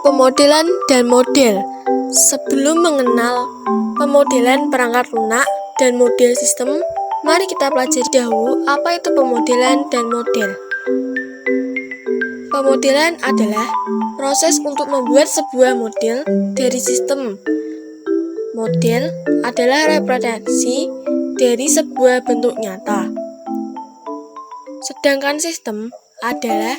Pemodelan dan model. Sebelum mengenal pemodelan perangkat lunak dan model sistem, mari kita pelajari dahulu apa itu pemodelan dan model. Pemodelan adalah proses untuk membuat sebuah model dari sistem. Model adalah representasi dari sebuah bentuk nyata. Sedangkan sistem adalah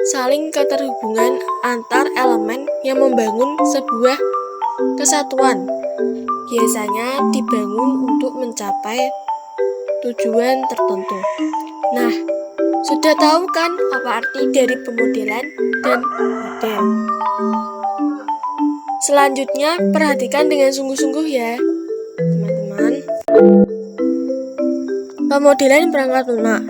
saling keterhubungan antar elemen yang membangun sebuah kesatuan. Biasanya dibangun untuk mencapai tujuan tertentu. Nah, sudah tahu kan apa arti dari pemodelan dan model? Selanjutnya, perhatikan dengan sungguh-sungguh ya, teman-teman. Pemodelan perangkat lunak.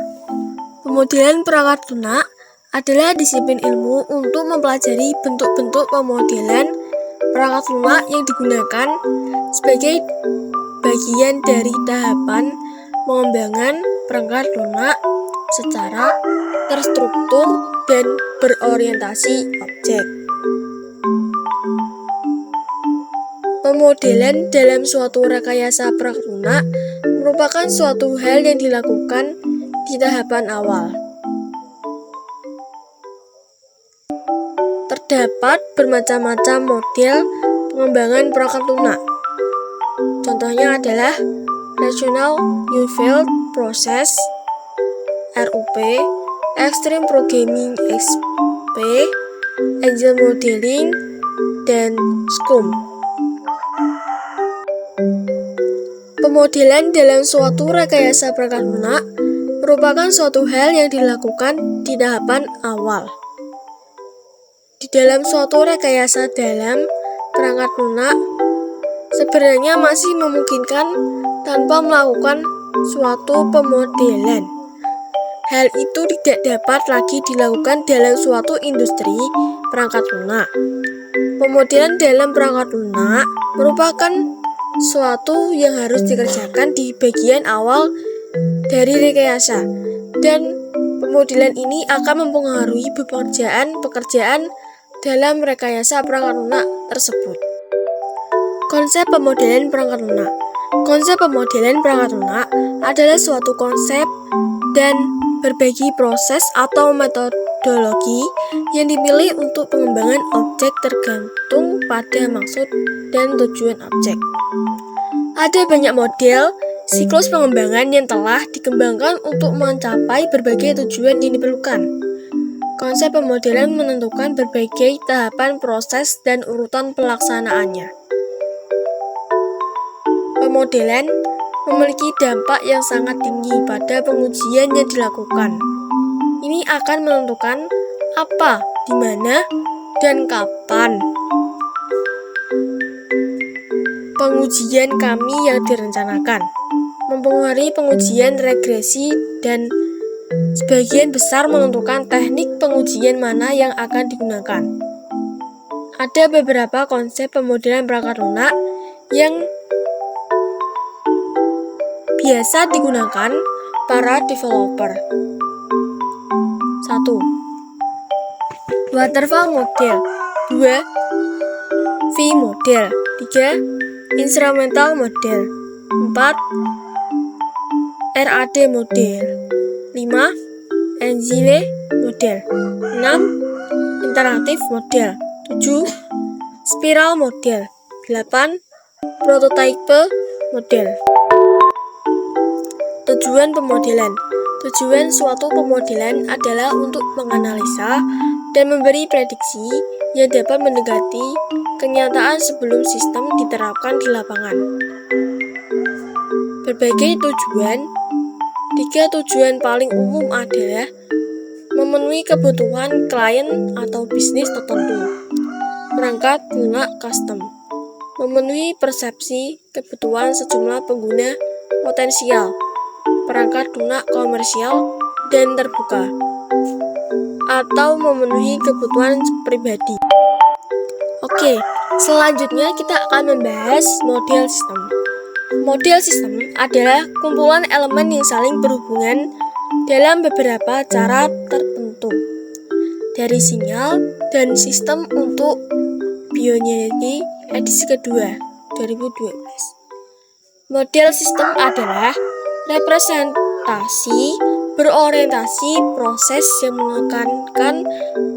Pemodelan perangkat lunak adalah disiplin ilmu untuk mempelajari bentuk-bentuk pemodelan perangkat lunak yang digunakan sebagai bagian dari tahapan pengembangan perangkat lunak secara terstruktur dan berorientasi objek. Pemodelan dalam suatu rekayasa perangkat lunak merupakan suatu hal yang dilakukan di tahapan awal. Terdapat bermacam-macam model pengembangan perangkat lunak. Contohnya adalah Rational Unified Process (RUP), Extreme Programming (XP), Agile Modeling, dan SCOM. Pemodelan dalam suatu rekayasa perangkat lunak merupakan suatu hal yang dilakukan di tahapan awal. Di dalam suatu rekayasa dalam perangkat lunak, sebenarnya masih memungkinkan tanpa melakukan suatu pemodelan. Hal itu tidak dapat lagi dilakukan dalam suatu industri perangkat lunak. Pemodelan dalam perangkat lunak merupakan suatu yang harus dikerjakan di bagian awal dari rekayasa, dan pemodelan ini akan mempengaruhi pekerjaan dalam rekayasa perangkat lunak tersebut. Konsep pemodelan perangkat lunak. Konsep pemodelan perangkat lunak adalah suatu konsep dan berbagai proses atau metodologi yang dipilih untuk pengembangan objek tergantung pada maksud dan tujuan objek. Ada banyak model siklus pengembangan yang telah dikembangkan untuk mencapai berbagai tujuan yang diperlukan. Konsep pemodelan menentukan berbagai tahapan proses dan urutan pelaksanaannya. Pemodelan memiliki dampak yang sangat tinggi pada pengujian yang dilakukan. Ini akan menentukan apa, di mana, dan kapan pengujian kami yang direncanakan, mempengaruhi pengujian regresi, dan sebagian besar menentukan teknik pengujian mana yang akan digunakan. Ada beberapa konsep pemodelan perangkat lunak yang biasa digunakan para developer. 1. Waterfall model. 2. V-model. 3. Instrumental model. 4. RAD model. 5. Agile model. 6. Interaktif model. 7. Spiral model. 8. Prototype model. Tujuan pemodelan. Tujuan suatu pemodelan adalah untuk menganalisa dan memberi prediksi yang dapat mendekati kenyataan sebelum sistem diterapkan di lapangan. Berbagai tujuan. 3 tujuan paling umum adalah memenuhi kebutuhan klien atau bisnis tertentu. Perangkat lunak custom. Memenuhi persepsi kebutuhan sejumlah pengguna potensial. Perangkat lunak komersial dan terbuka, atau memenuhi kebutuhan pribadi. Oke, selanjutnya kita akan membahas model sistem. Model sistem adalah kumpulan elemen yang saling berhubungan dalam beberapa cara tertentu. Dari sinyal, dan Sistem untuk Bioenergi edisi kedua 2012. Model sistem adalah representasi berorientasi proses yang menekankan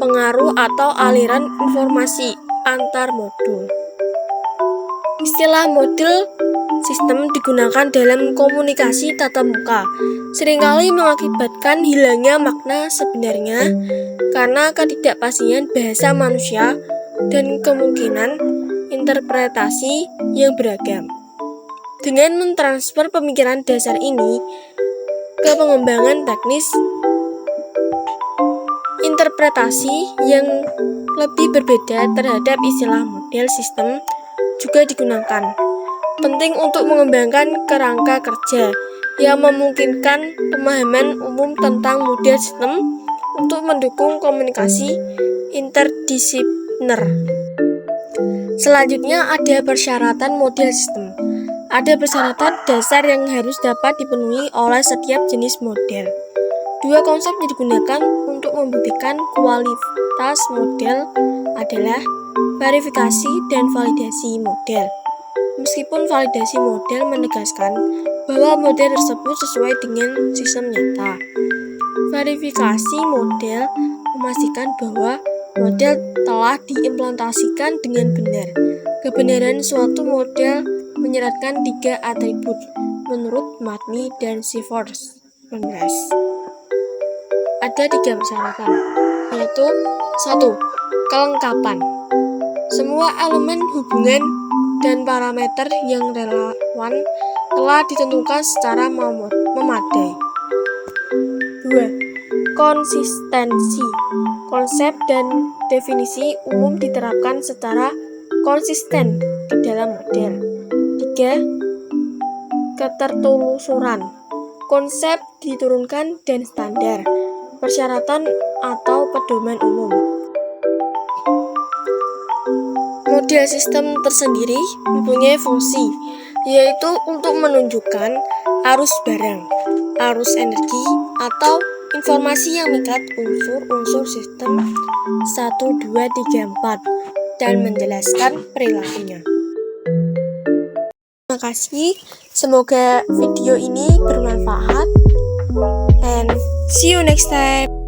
pengaruh atau aliran informasi antar modul. Istilah model sistem digunakan dalam komunikasi tatap muka, seringkali mengakibatkan hilangnya makna sebenarnya karena ketidakpastian bahasa manusia dan kemungkinan interpretasi yang beragam. Dengan mentransfer pemikiran dasar ini ke pengembangan teknis interpretasi yang lebih berbeda terhadap istilah model sistem juga digunakan. Penting untuk mengembangkan kerangka kerja yang memungkinkan pemahaman umum tentang model sistem untuk mendukung komunikasi interdisipliner. Selanjutnya ada persyaratan model sistem. Ada persyaratan dasar yang harus dapat dipenuhi oleh setiap jenis model. Dua konsep yang digunakan untuk membuktikan kualitas model adalah verifikasi dan validasi model. Meskipun validasi model menegaskan bahwa model tersebut sesuai dengan sistem nyata, verifikasi model memastikan bahwa model telah diimplementasikan dengan benar. Kebenaran suatu model menyeratkan 3 atribut menurut Matni dan Sivers 19. Ada 3 persyaratan, yaitu 1. Kelengkapan. Semua elemen hubungan dan parameter yang relevan telah ditentukan secara memadai. 2. Konsistensi. Konsep dan definisi umum diterapkan secara konsisten ke dalam model. 3. Ketertelusuran. Konsep diturunkan dan standar, persyaratan atau pedoman umum. Model sistem tersendiri mempunyai fungsi, yaitu untuk menunjukkan arus barang, arus energi, atau informasi yang mengikat unsur-unsur sistem 1, 2, 3, 4 dan menjelaskan perilakunya. Terima kasih, semoga video ini bermanfaat and see you next time.